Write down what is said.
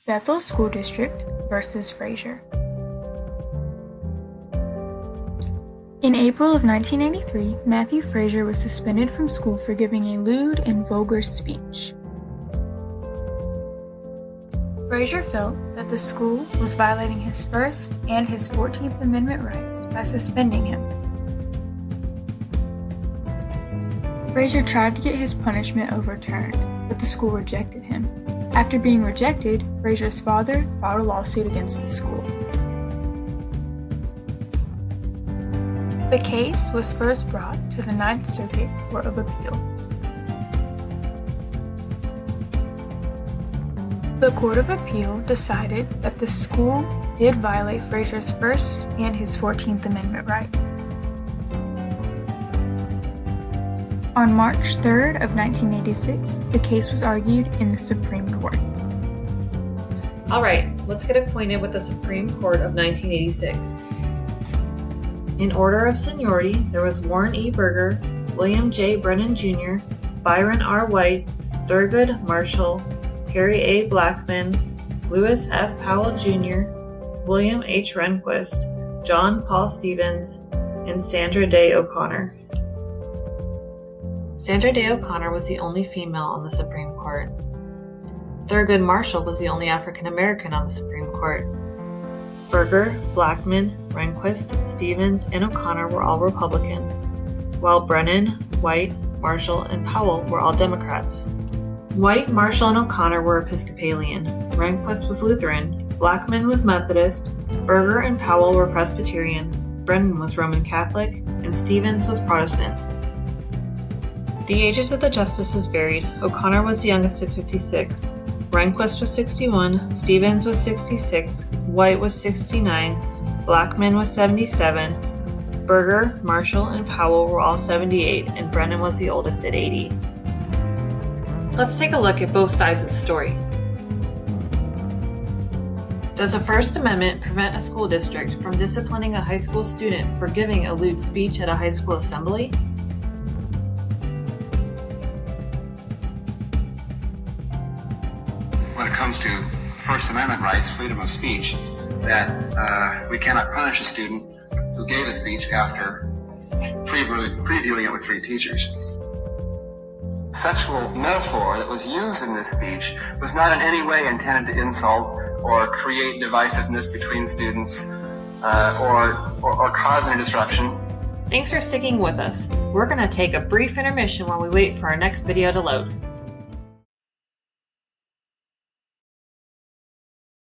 Bethel School District versus Fraser. In April of 1983, Matthew Fraser was suspended from school for giving a lewd and vulgar speech. Fraser felt that the school was violating his First and his 14th Amendment rights by suspending him. Fraser tried to get his punishment overturned, but the school rejected him. After being rejected, Fraser's father filed a lawsuit against the school. The case was first brought to the Ninth Circuit Court of Appeal. The Court of Appeal decided that the school did violate Fraser's First and his 14th Amendment rights. On March 3rd of 1986, the case was argued in the Supreme Court. All right, let's get acquainted with the Supreme Court of 1986. In order of seniority, there was Warren E. Berger, William J. Brennan Jr., Byron R. White, Thurgood Marshall, Harry A. Blackman, Lewis F. Powell Jr., William H. Rehnquist, John Paul Stevens, and Sandra Day O'Connor. Sandra Day O'Connor was the only female on the Supreme Court. Thurgood Marshall was the only African American on the Supreme Court. Berger, Blackman, Rehnquist, Stevens, and O'Connor were all Republican, while Brennan, White, Marshall, and Powell were all Democrats. White, Marshall, and O'Connor were Episcopalian, Rehnquist was Lutheran, Blackman was Methodist, Berger and Powell were Presbyterian, Brennan was Roman Catholic, and Stevens was Protestant. The ages of the justices varied. O'Connor was the youngest at 56, Rehnquist was 61, Stevens was 66, White was 69, Blackman was 77, Berger, Marshall, and Powell were all 78, and Brennan was the oldest at 80. Let's take a look at both sides of the story. Does the First Amendment prevent a school district from disciplining a high school student for giving a lewd speech at a high school assembly? When it comes to First Amendment rights, freedom of speech, that we cannot punish a student who gave a speech after previewing it with three teachers. The sexual metaphor that was used in this speech was not in any way intended to insult or create divisiveness between students or cause any disruption. Thanks for sticking with us. We're going to take a brief intermission while we wait for our next video to load.